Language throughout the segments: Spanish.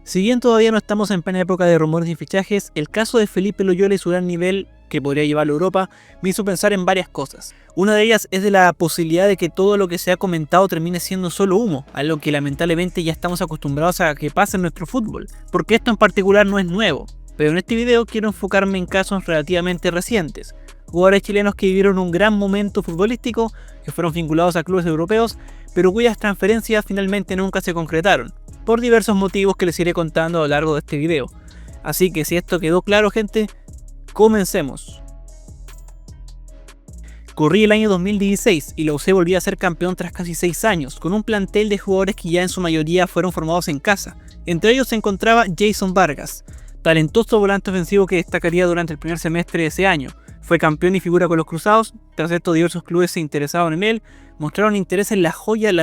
Si bien todavía no estamos en plena época de rumores y fichajes, el caso de Felipe Loyola y su gran nivel, que podría llevarlo a Europa, me hizo pensar en varias cosas. Una de ellas es de la posibilidad de que todo lo que se ha comentado termine siendo solo humo, algo que lamentablemente ya estamos acostumbrados a que pase en nuestro fútbol, porque esto en particular no es nuevo. Pero en este video quiero enfocarme en casos relativamente recientes, jugadores chilenos que vivieron un gran momento futbolístico, que fueron vinculados a clubes europeos, pero cuyas transferencias finalmente nunca se concretaron, por diversos motivos que les iré contando a lo largo de este video. Así que si esto quedó claro, gente, comencemos. Corría el año 2016 y la UC volvía a ser campeón tras casi 6 años, con un plantel de jugadores que ya en su mayoría fueron formados en casa. Entre ellos se encontraba Jason Vargas, talentoso volante ofensivo que destacaría durante el primer semestre de ese año. Fue campeón y figura con los Cruzados. Tras esto diversos clubes se interesaron en él, mostraron interés en la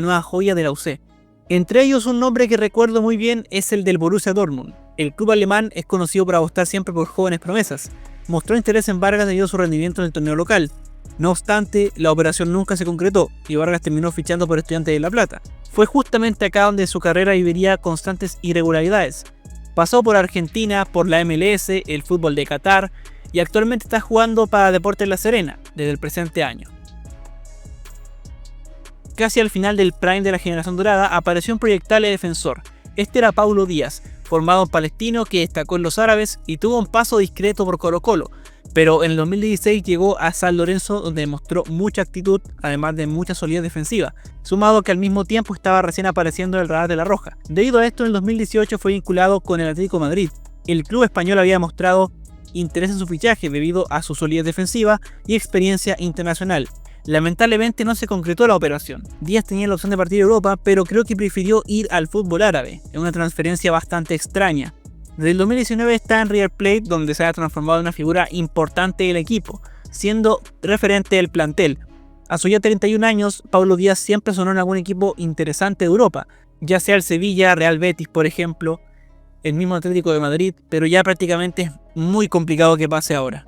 nueva joya de la UC. Entre ellos un nombre que recuerdo muy bien es el del Borussia Dortmund. El club alemán es conocido por apostar siempre por jóvenes promesas. Mostró interés en Vargas debido a su rendimiento en el torneo local. No obstante, la operación nunca se concretó y Vargas terminó fichando por Estudiantes de La Plata. Fue justamente acá donde su carrera viviría constantes irregularidades. Pasó por Argentina, por la MLS, el fútbol de Qatar y actualmente está jugando para Deportes La Serena desde el presente año. Casi al final del prime de la generación dorada apareció un proyectable defensor. Este era Paulo Díaz, formado en Palestino que destacó en los árabes y tuvo un paso discreto por Colo-Colo, pero en el 2016 llegó a San Lorenzo donde demostró mucha actitud, además de mucha solidez defensiva, sumado que al mismo tiempo estaba recién apareciendo en el radar de La Roja. Debido a esto, en el 2018 fue vinculado con el Atlético de Madrid. El club español había mostrado interés en su fichaje debido a su solidez defensiva y experiencia internacional. Lamentablemente no se concretó la operación. Díaz tenía la opción de partir a Europa, pero creo que prefirió ir al fútbol árabe, en una transferencia bastante extraña. Desde el 2019 está en River Plate, donde se ha transformado en una figura importante del equipo, siendo referente del plantel. A sus ya 31 años, Paulo Díaz siempre sonó en algún equipo interesante de Europa, ya sea el Sevilla, Real Betis por ejemplo, el mismo Atlético de Madrid, pero ya prácticamente es muy complicado que pase ahora.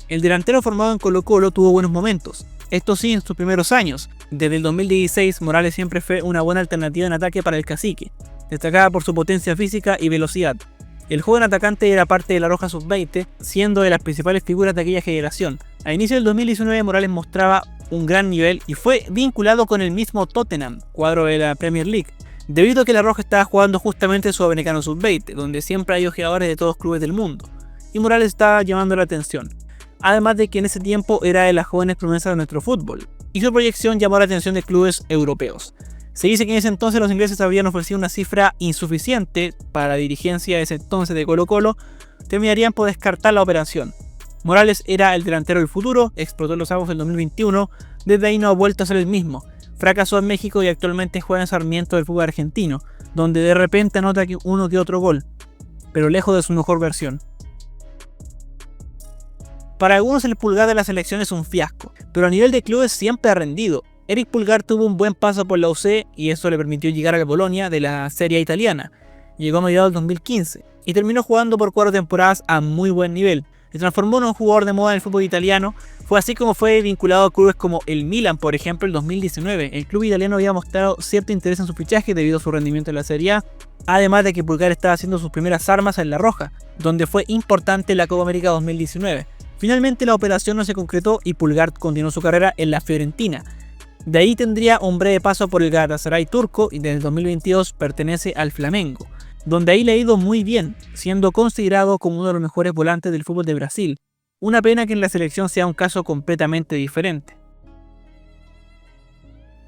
El delantero formado en Colo-Colo tuvo buenos momentos, esto sí en sus primeros años. Desde el 2016 Morales siempre fue una buena alternativa en ataque para el cacique, destacada por su potencia física y velocidad. El joven atacante era parte de la Roja Sub-20, siendo de las principales figuras de aquella generación. A inicio del 2019 Morales mostraba un gran nivel y fue vinculado con el mismo Tottenham, cuadro de la Premier League, debido a que la Roja estaba jugando justamente el Sudamericano Sub-20, donde siempre hay jugadores de todos los clubes del mundo, y Morales estaba llamando la atención. Además de que en ese tiempo era de las jóvenes promesas de nuestro fútbol, y su proyección llamó la atención de clubes europeos. Se dice que en ese entonces los ingleses habían ofrecido una cifra insuficiente para la dirigencia de ese entonces de Colo-Colo, terminarían por descartar la operación. Morales era el delantero del futuro, explotó en los Aguas en 2021, desde ahí no ha vuelto a ser el mismo. Fracasó en México y actualmente juega en Sarmiento del fútbol argentino, donde de repente anota uno que otro gol, pero lejos de su mejor versión. Para algunos el Pulgar de la selección es un fiasco, pero a nivel de clubes siempre ha rendido. Eric Pulgar tuvo un buen paso por la UC y eso le permitió llegar al Bolonia de la Serie A italiana. Llegó a mediados del 2015 y terminó jugando por 4 temporadas a muy buen nivel. Se transformó en un jugador de moda en el fútbol italiano. Fue así como fue vinculado a clubes como el Milan, por ejemplo, en 2019. El club italiano había mostrado cierto interés en su fichaje debido a su rendimiento en la Serie A, además de que Pulgar estaba haciendo sus primeras armas en La Roja, donde fue importante en la Copa América 2019. Finalmente la operación no se concretó y Pulgar continuó su carrera en la Fiorentina. De ahí tendría un breve paso por el Galatasaray turco y desde el 2022 pertenece al Flamengo, donde ahí le ha ido muy bien, siendo considerado como uno de los mejores volantes del fútbol de Brasil. Una pena que en la selección sea un caso completamente diferente.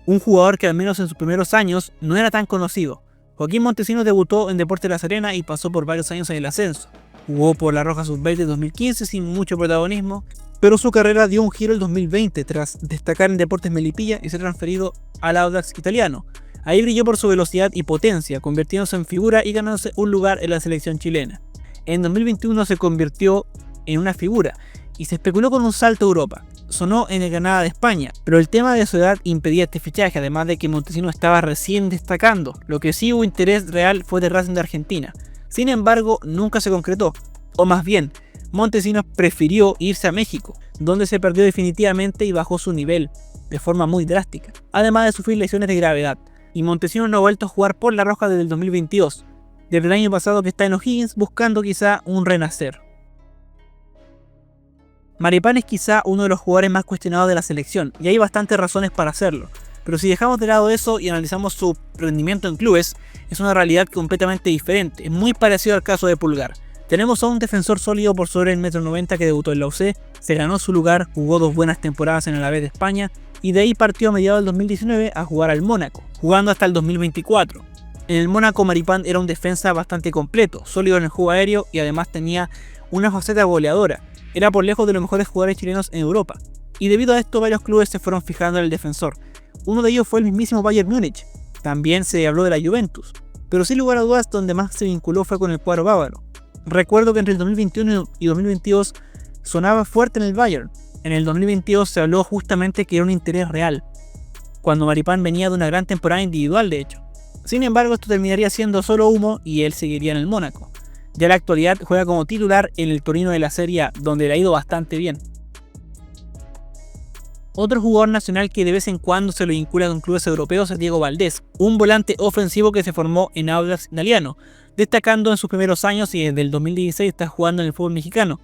Un jugador que al menos en sus primeros años no era tan conocido. Joaquín Montesinos debutó en Deportes La Serena y pasó por varios años en el ascenso. Jugó por la Roja Sub-20 2015 sin mucho protagonismo, pero su carrera dio un giro el 2020 tras destacar en Deportes Melipilla y ser transferido al Audax italiano. Ahí brilló por su velocidad y potencia, convirtiéndose en figura y ganándose un lugar en la selección chilena. En 2021 se convirtió en una figura y se especuló con un salto a Europa. Sonó en el Granada de España, pero el tema de su edad impedía este fichaje, además de que Montesinos estaba recién destacando. Lo que sí hubo interés real fue de Racing de Argentina. Sin embargo, nunca se concretó, o más bien, Montesinos prefirió irse a México, donde se perdió definitivamente y bajó su nivel de forma muy drástica, además de sufrir lesiones de gravedad. y Montesinos no ha vuelto a jugar por La Roja desde el 2022, desde el año pasado que está en O'Higgins buscando quizá un renacer. Maripán es quizá uno de los jugadores más cuestionados de la selección, y hay bastantes razones para hacerlo, pero si dejamos de lado eso y analizamos su rendimiento en clubes, es una realidad completamente diferente, es muy parecido al caso de Pulgar. Tenemos a un defensor sólido por sobre el 1,90 m que debutó en la UC, se ganó su lugar, jugó 2 buenas temporadas en el Alavés de España, y de ahí partió a mediados del 2019 a jugar al Mónaco, jugando hasta el 2024. En el Mónaco Maripán era un defensa bastante completo, sólido en el juego aéreo y además tenía una faceta goleadora. Era por lejos de los mejores jugadores chilenos en Europa, y debido a esto varios clubes se fueron fijando en el defensor. Uno de ellos fue el mismísimo Bayern Múnich, también se habló de la Juventus, pero sin lugar a dudas donde más se vinculó fue con el cuadro bávaro. Recuerdo que entre el 2021 y 2022 sonaba fuerte en el Bayern. En el 2022 se habló justamente que era un interés real, cuando Maripán venía de una gran temporada individual de hecho. Sin embargo, esto terminaría siendo solo humo y él seguiría en el Mónaco. Ya en la actualidad juega como titular en el Torino de la Serie A, donde le ha ido bastante bien. Otro jugador nacional que de vez en cuando se lo vincula con clubes europeos es Diego Valdés, un volante ofensivo que se formó en Audax Italiano, destacando en sus primeros años y desde el 2016 está jugando en el fútbol mexicano,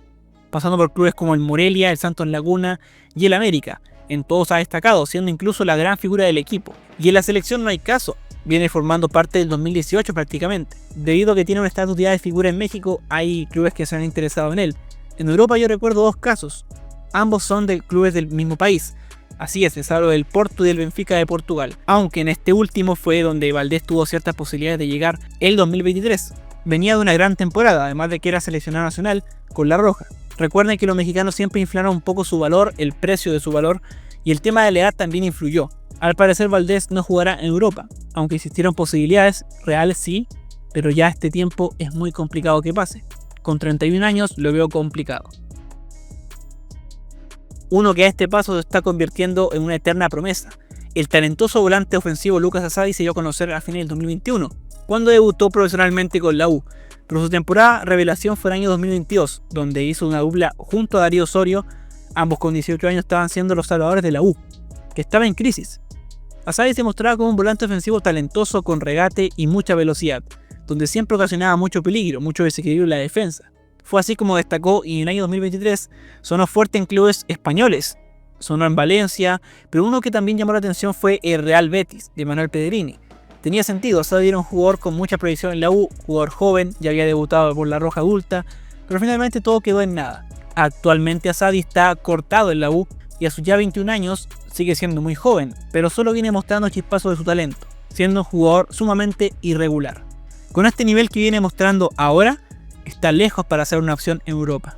pasando por clubes como el Morelia, el Santos Laguna y el América. En todos ha destacado, siendo incluso la gran figura del equipo. Y en la selección no hay caso, viene formando parte del 2018 prácticamente. Debido a que tiene un estatus ya de figura en México, hay clubes que se han interesado en él. En Europa yo recuerdo 2 casos, ambos son de clubes del mismo país. Así es hablo del Porto y del Benfica de Portugal, aunque en este último fue donde Valdés tuvo ciertas posibilidades de llegar el 2023. Venía de una gran temporada, además de que era seleccionado nacional con La Roja. Recuerden que los mexicanos siempre inflaron un poco su valor, el precio de su valor, y el tema de la edad también influyó. Al parecer Valdés no jugará en Europa, aunque existieron posibilidades reales sí, pero ya este tiempo es muy complicado que pase. Con 31 años lo veo complicado. Uno que a este paso se está convirtiendo en una eterna promesa. El talentoso volante ofensivo Lucas Asadi se dio a conocer a fines del 2021, cuando debutó profesionalmente con la U, pero su temporada revelación fue el año 2022, donde hizo una dupla junto a Darío Osorio, ambos con 18 años estaban siendo los salvadores de la U, que estaba en crisis. Asadi se mostraba como un volante ofensivo talentoso con regate y mucha velocidad, donde siempre ocasionaba mucho peligro, mucho desequilibrio en la defensa. Fue así como destacó y en el año 2023 sonó fuerte en clubes españoles, sonó en Valencia, pero uno que también llamó la atención fue el Real Betis, de Manuel Pellegrini. Tenía sentido, Asadi era un jugador con mucha proyección en la U, jugador joven, ya había debutado por La Roja adulta, pero finalmente todo quedó en nada. Actualmente Asadi está cortado en la U y a sus ya 21 años sigue siendo muy joven, pero solo viene mostrando chispazos de su talento, siendo un jugador sumamente irregular. Con este nivel que viene mostrando ahora, está lejos para ser una opción en Europa.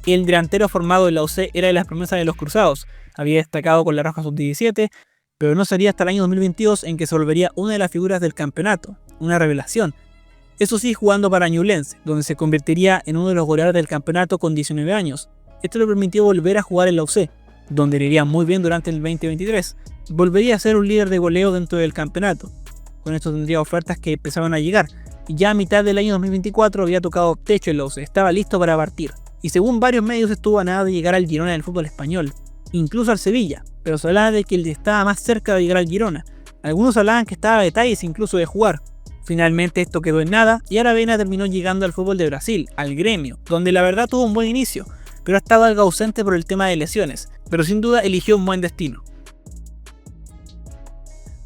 El delantero formado en la UC era de las promesas de los cruzados, había destacado con La Roja sub-17, pero no sería hasta el año 2022 en que se volvería una de las figuras del campeonato, una revelación. Eso sí, jugando para Ñublense, donde se convertiría en uno de los goleadores del campeonato con 19 años. Esto le permitió volver a jugar en la UC, donde le iría muy bien durante el 2023. Volvería a ser un líder de goleo dentro del campeonato. Con esto tendría ofertas que empezaban a llegar, y ya a mitad del año 2024 había tocado techo en la UC, estaba listo para partir. Y según varios medios estuvo a nada de llegar al Girona del fútbol español, incluso al Sevilla, pero se hablaba de que él estaba más cerca de llegar al Girona. Algunos hablaban que estaba a detalles incluso de jugar. Finalmente esto quedó en nada y Aravena terminó llegando al fútbol de Brasil, al Gremio, donde la verdad tuvo un buen inicio, pero ha estado algo ausente por el tema de lesiones, pero sin duda eligió un buen destino.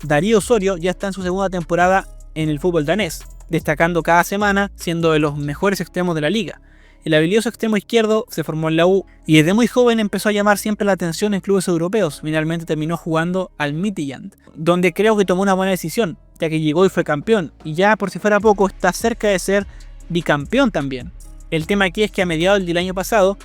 Darío Osorio ya está en su segunda temporada en el fútbol danés, destacando cada semana, siendo de los mejores extremos de la liga. El habilidoso extremo izquierdo se formó en la U y desde muy joven empezó a llamar siempre la atención en clubes europeos. Finalmente terminó jugando al Midtjylland, donde creo que tomó una buena decisión, ya que llegó y fue campeón, y ya por si fuera poco está cerca de ser bicampeón también. El tema aquí es que a mediados del año pasado,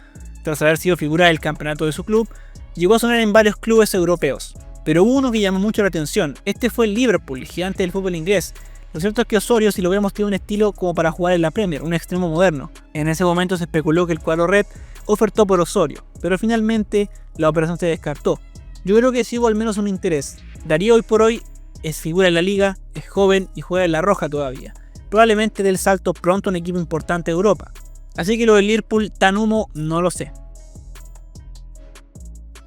tras haber sido figura del campeonato de su club, llegó a sonar en varios clubes europeos. Pero hubo uno que llamó mucho la atención, este fue el Liverpool, el gigante del fútbol inglés. Lo cierto es que Osorio, si lo hubiéramos tenido un estilo como para jugar en la Premier, un extremo moderno. En ese momento se especuló que el cuadro red ofertó por Osorio, pero finalmente la operación se descartó. Yo creo que sí hubo al menos un interés. Darío hoy por hoy es figura en la liga, es joven y juega en La Roja todavía. Probablemente dé el salto pronto a un equipo importante de Europa. Así que lo del Liverpool tan humo no lo sé.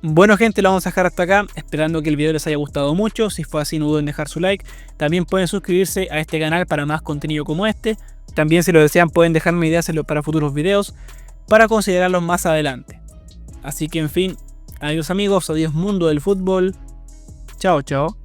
Bueno gente, lo vamos a dejar hasta acá, esperando que el video les haya gustado mucho. Si fue así, no duden en dejar su like. También pueden suscribirse a este canal para más contenido como este. También, si lo desean, pueden dejarme ideas para futuros videos para considerarlos más adelante. Así que en fin, adiós amigos, adiós mundo del fútbol. Chao, chao.